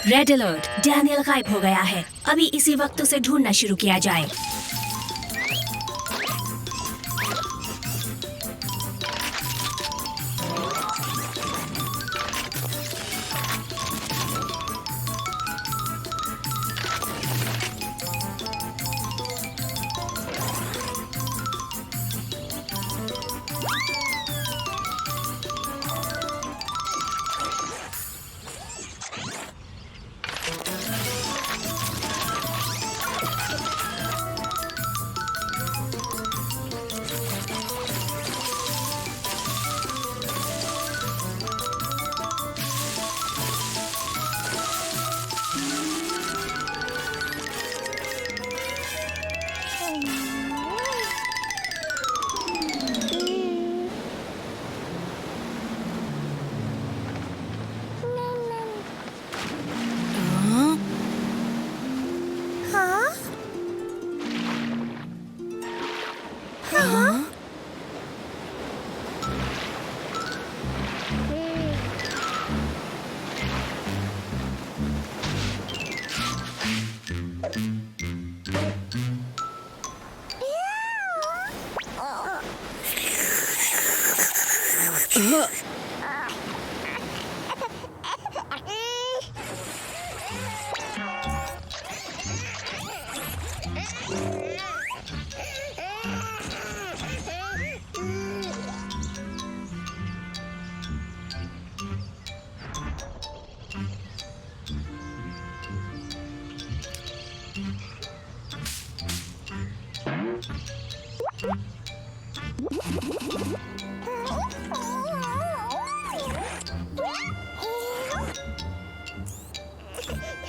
Red alert, Daniel गायब हो गया है। अभी इसी वक्त उसे ढूंढना शुरू किया जाए।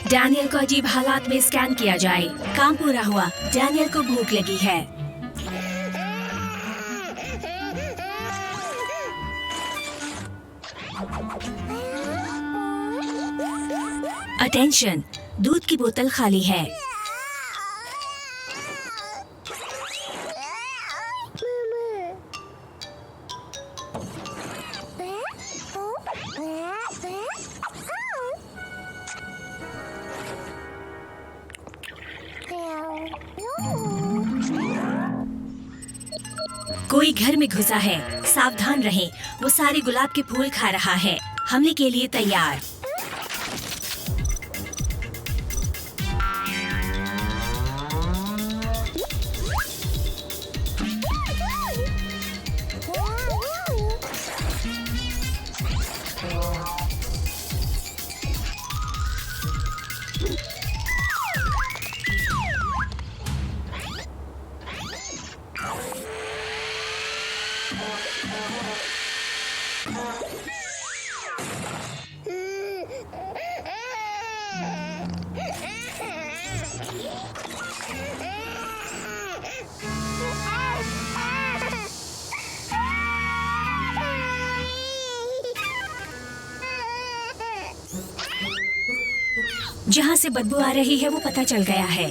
डैनियल को अजीब हालात में स्कैन किया जाए। काम पूरा हुआ। डैनियल को भूख लगी है। अटेंशन, दूध की बोतल खाली है। कोई घर में घुसा है। सावधान रहें, वो सारे गुलाब के फूल खा रहा है। हमले के लिए तैयार। जहाँ से बदबू आ रही है वो पता चल गया है।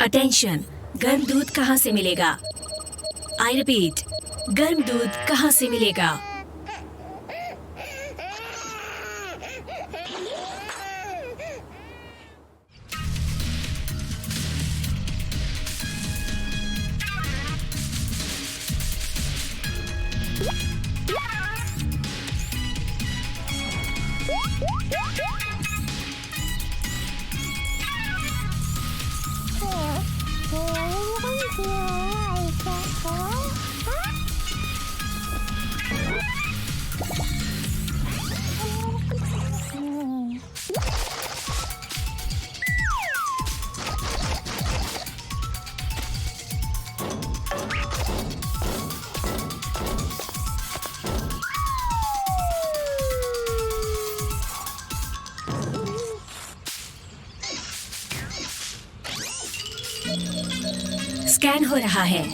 अटेंशन, गर्म दूध कहाँ से मिलेगा? आई रिपीट, गर्म दूध कहाँ से मिलेगा? स्कैन हो रहा है।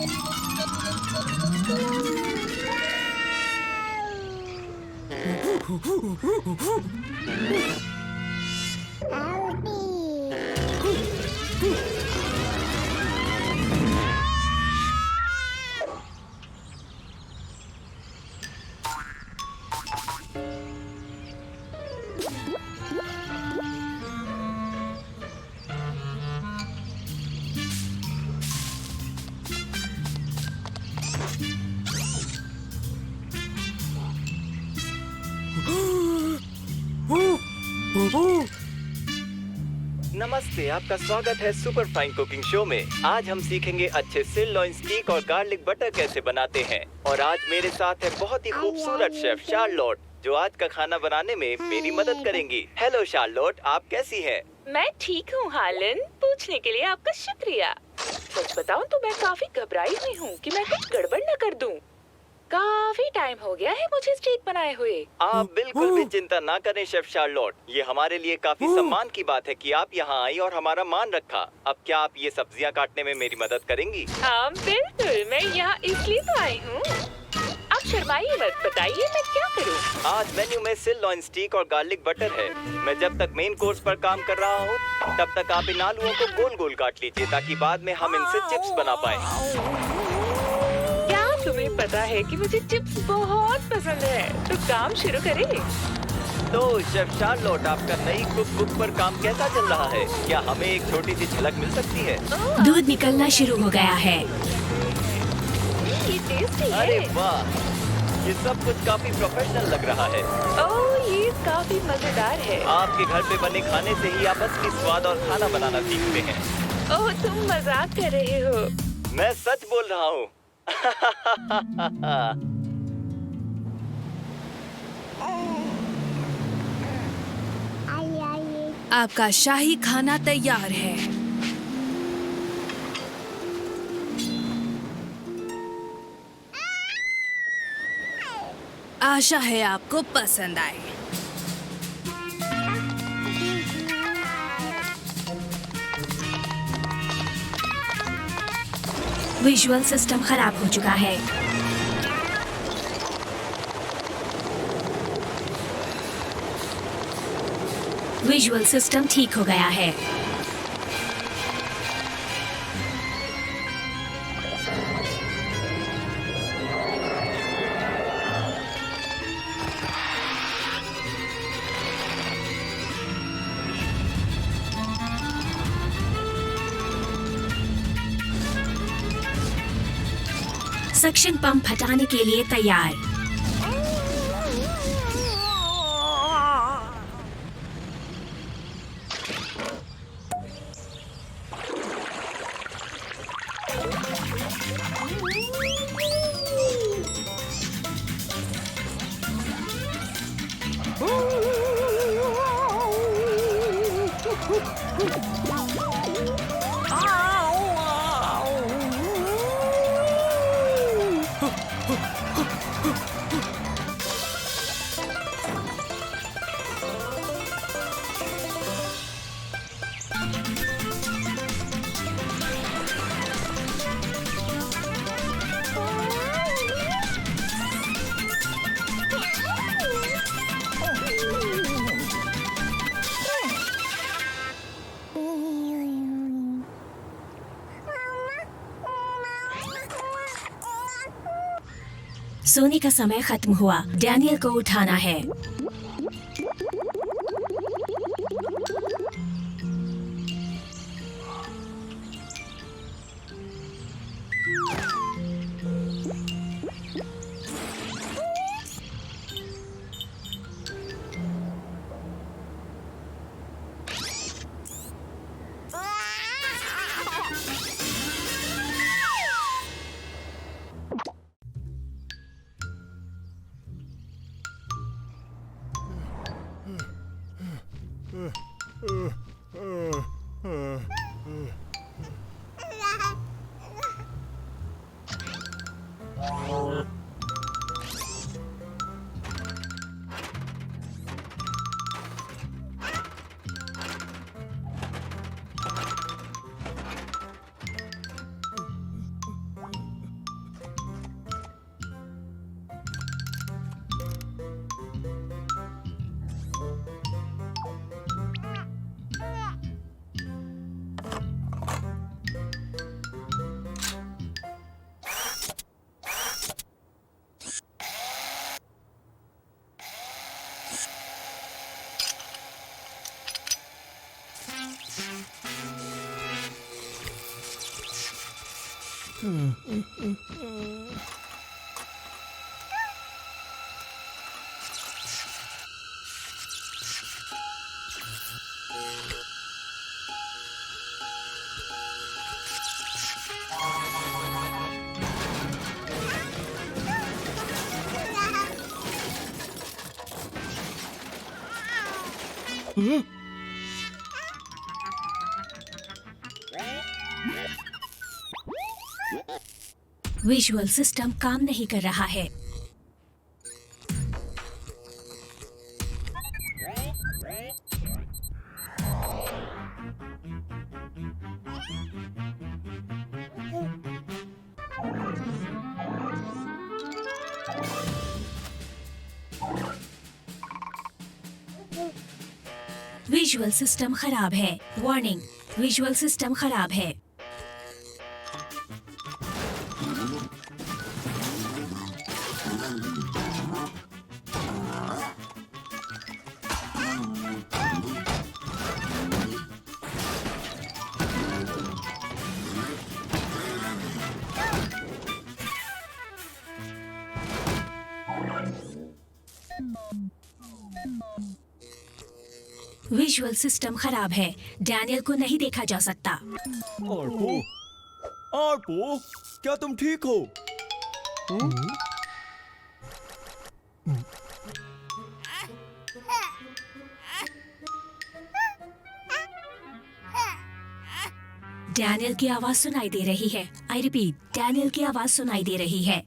नमस्ते, आपका स्वागत है सुपर फाइन कुकिंग शो में। आज हम सीखेंगे अच्छे सिरलॉइन स्टीक और गार्लिक बटर कैसे बनाते हैं। और आज मेरे साथ है बहुत ही खूबसूरत शेफ शार्लोट, जो आज का खाना बनाने में मेरी मदद करेंगी। हेलो शार्लोट, आप कैसी हैं? मैं ठीक हूँ हालन, पूछने के लिए आपका शुक्रिया। सच बताऊं तो मैं काफी घबराई हुई हूँ कि मैं कुछ गड़बड़ न कर दूं। काफी टाइम हो गया है मुझे स्टेक बनाए हुए। आप बिल्कुल भी चिंता ना करें शेफ शार्लोट, ये हमारे लिए काफी सम्मान की बात है कि आप यहाँ आई और हमारा मान रखा। अब क्या आप ये सब्जियाँ काटने में मेरी मदद करेंगी? हाँ बिल्कुल, मैं यहाँ इसलिए तो आई हूँ। आप शर्माइए मत, बताइए मैं क्या करूँ। आज मेन्यू में सिरलॉइन स्टीक और गार्लिक बटर है। मैं जब तक मेन कोर्स पर काम कर रहा हूँ, तब तक आप इन आलुओं को गोल गोल काट लीजिए, ताकि बाद में हम इनसे चिप्स बना पाए। तुम्हें पता है कि मुझे चिप्स बहुत पसंद है, तो काम शुरू करें। तो शेफ शार्लोट, आपका नई कुक बुक पर काम कैसा चल रहा है? क्या हमें एक छोटी सी झलक मिल सकती है? दूध निकलना शुरू हो गया है। ये टेस्टी है। अरे वाह, ये सब कुछ काफी प्रोफेशनल लग रहा है। ओह, ये काफी मजेदार है। आपके घर पे बने खाने से ही आप असली स्वाद और खाना बनाना सीखते हैं। ओह, तुम मजाक कर रहे हो। मैं सच बोल रहा हूँ। आपका शाही खाना तैयार है। आशा है आपको पसंद आए। विजुअल सिस्टम खराब हो चुका है। विजुअल सिस्टम ठीक हो गया है। सक्शन पंप हटाने के लिए तैयार। सोने का समय खत्म हुआ। डैनियल को उठाना है। विजुअल सिस्टम काम नहीं कर रहा है। विजुअल सिस्टम खराब है। वार्निंग, विजुअल सिस्टम खराब है। विजुअल सिस्टम खराब है। डैनियल को नहीं देखा जा सकता। आर्पो, आर्पो, क्या तुम ठीक हो? डैनियल की आवाज सुनाई दे रही है। आई रिपीट, डैनियल की आवाज सुनाई दे रही है।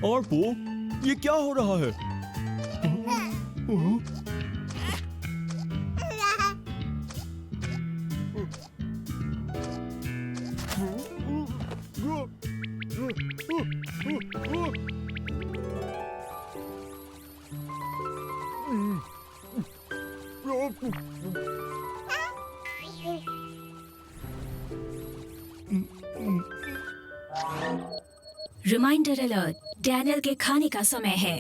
आर्पो, ये क्या हो रहा है? रिमाइंडर अलर्ट, डैनियल के खाने का समय है।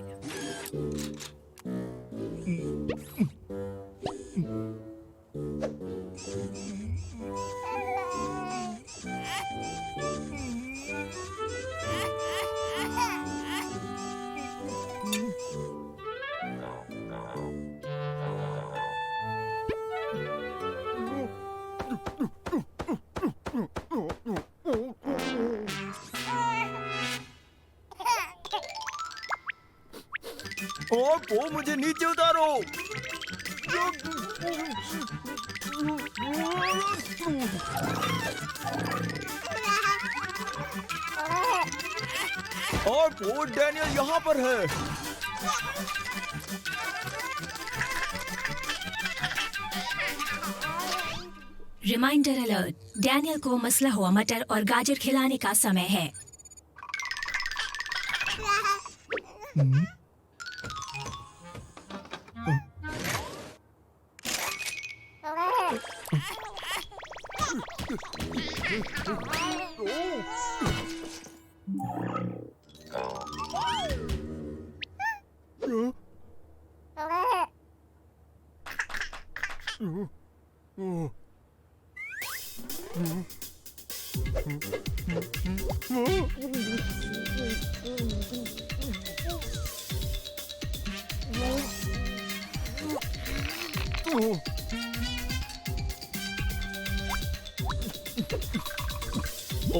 आर्पो, मुझे नीचे उतारो। आर्पो, डैनियल यहाँ पर है। रिमाइंडर अलर्ट, डैनियल को मसला हुआ मटर और गाजर खिलाने का समय है।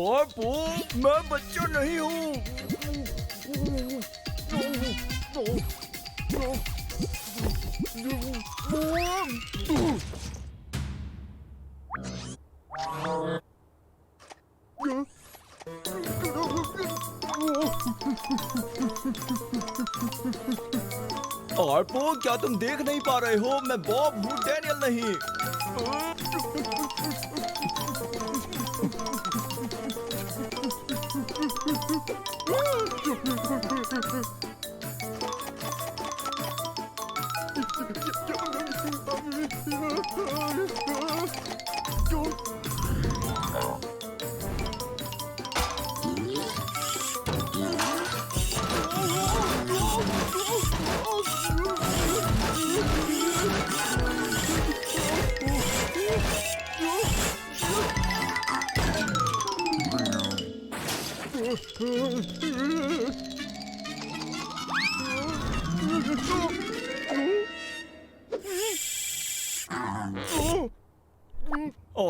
आर्पो, मैं बच्चा नहीं हूँ। आर्पो, क्या तुम देख नहीं पा रहे हो? मैं बॉब हूँ, डैनियल नहीं।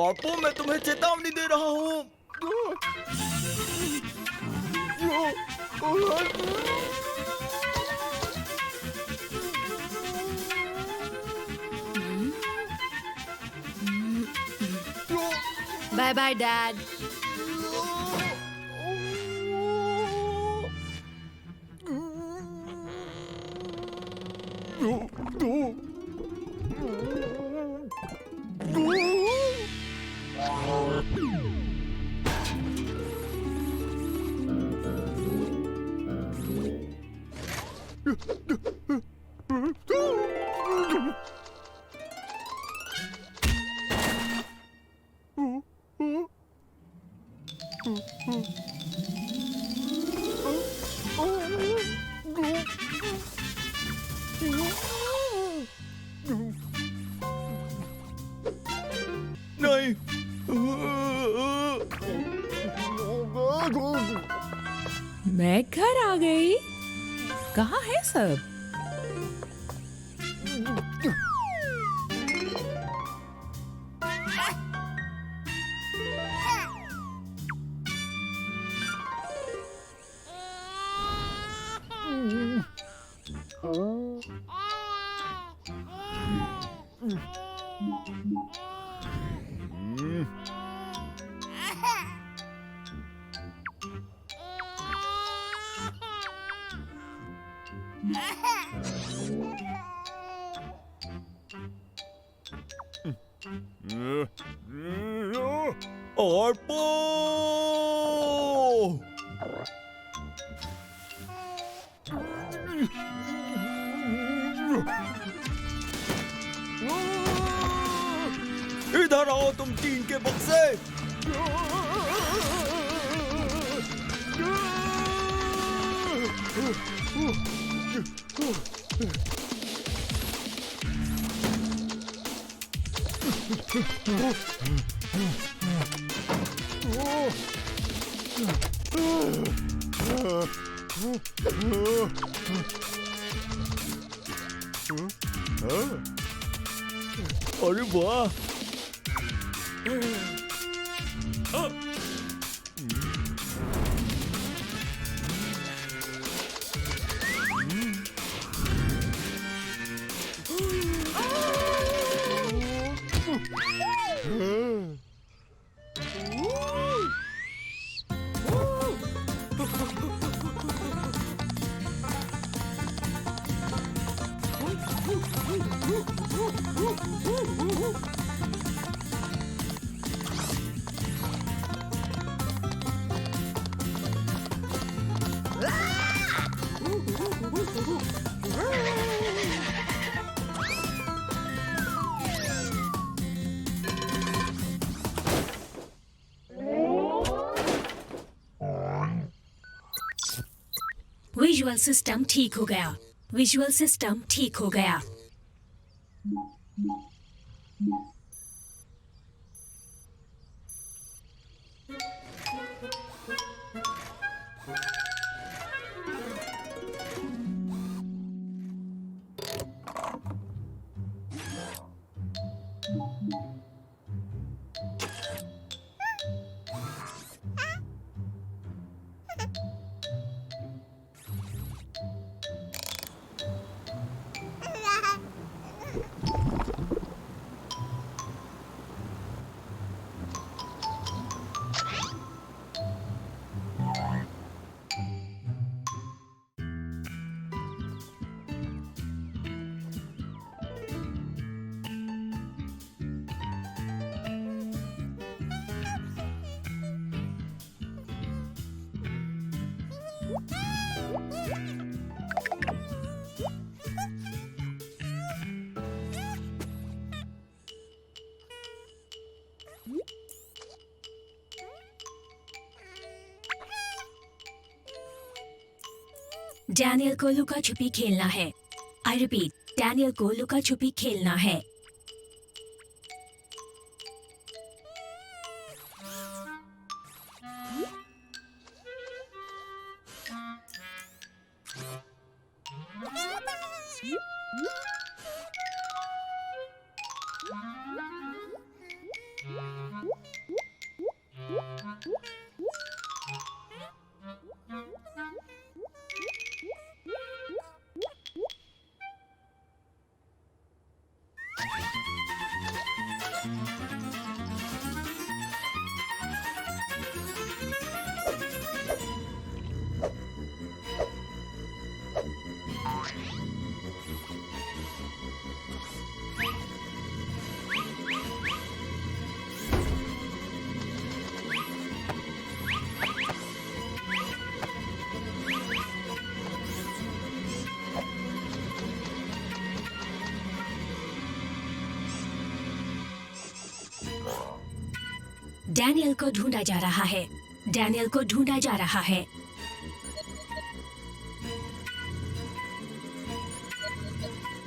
आपको मैं तुम्हें चेतावनी दे रहा हूँ। Bye bye dad. नहीं। मैं घर आ गई। कहाँ है सब? और पो इधर आओ तुम टीन के बक्से। अरे वाह। विजुअल सिस्टम ठीक हो गया। विजुअल सिस्टम ठीक हो गया। डैनियल को लुका छुपी खेलना है। आई रिपीट, डैनियल को लुका छुपी खेलना है। डैनियल को ढूंढा जा रहा है। डैनियल को ढूंढा जा रहा है।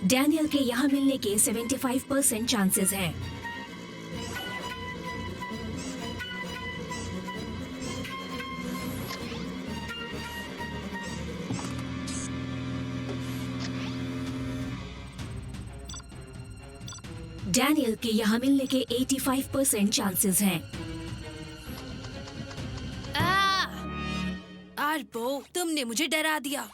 डैनियल के यहाँ मिलने के 75% चांसेस हैं। डैनियल के यहाँ मिलने के 85% चांसेस हैं। आर्बो, तुमने मुझे डरा दिया।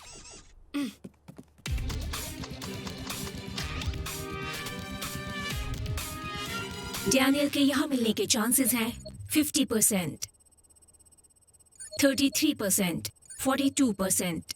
डैनियल के यहाँ मिलने के चांसेस हैं 50%, 33%, 42%।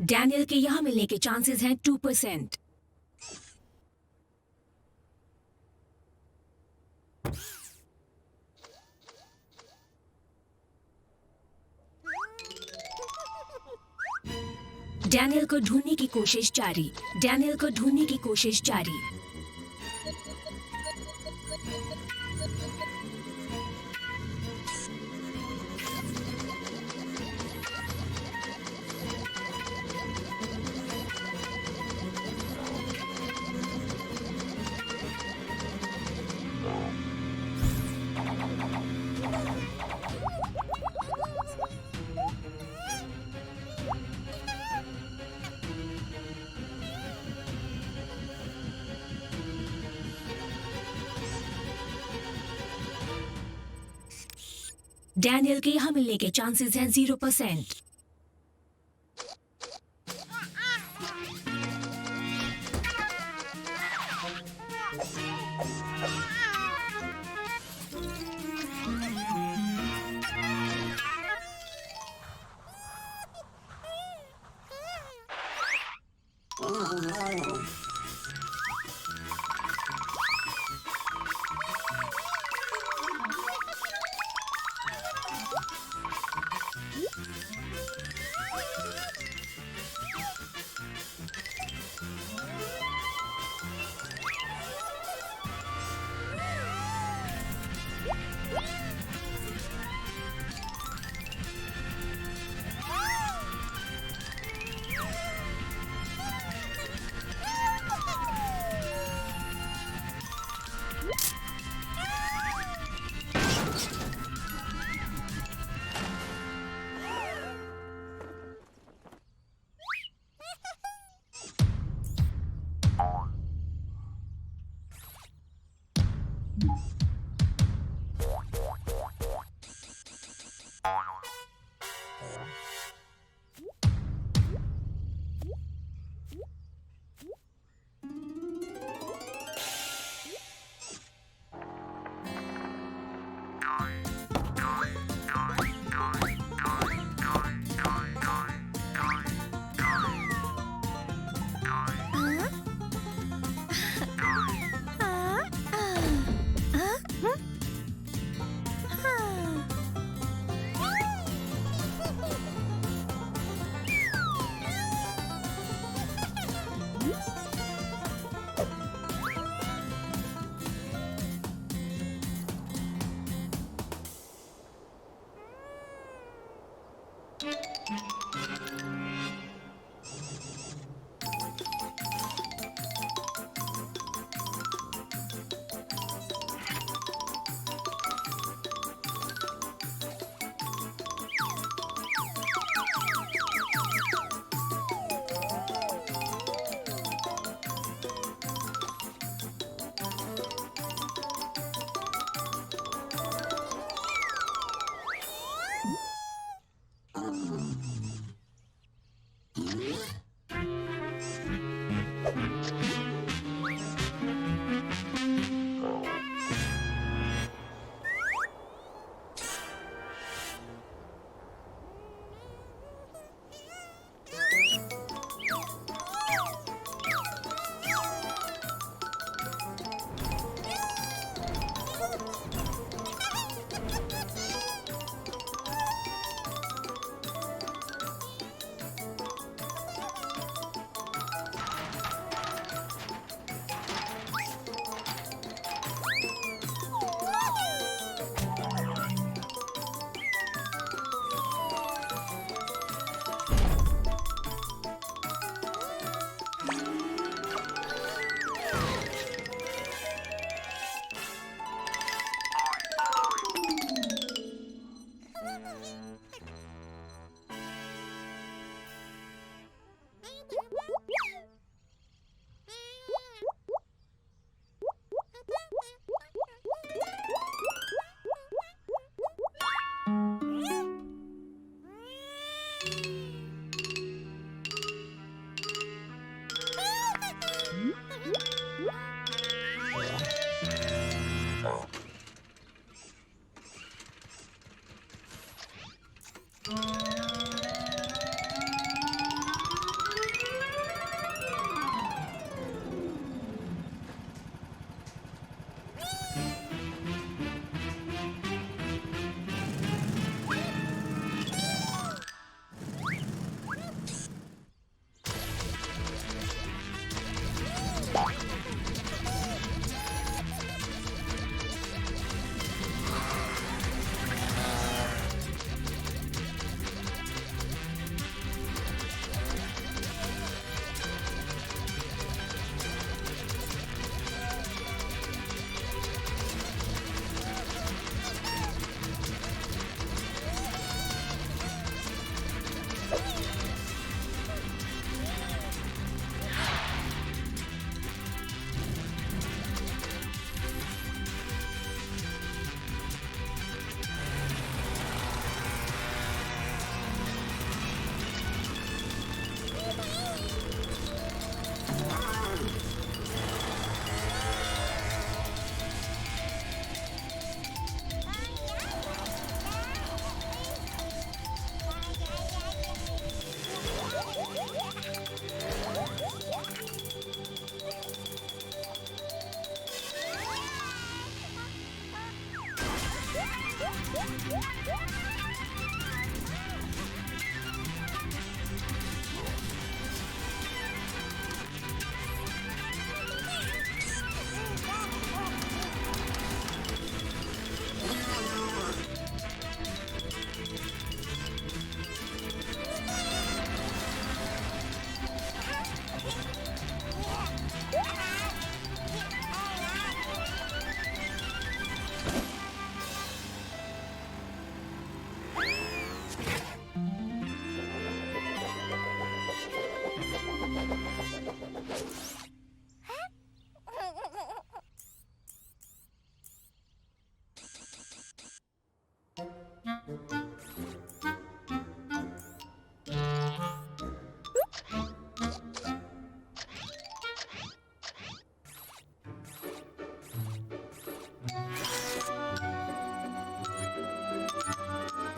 डैनियल के यहाँ मिलने के चांसेस हैं 2%। डैनियल को ढूंढने की कोशिश जारी। डैनियल को ढूंढने की कोशिश जारी। डैनियल के यहाँ मिलने के चांसेस हैं 0%।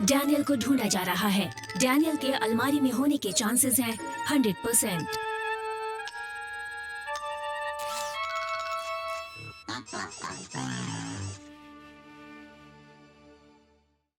डैनियल को ढूंढा जा रहा है। डैनियल के अलमारी में होने के चांसेस हैं 100%।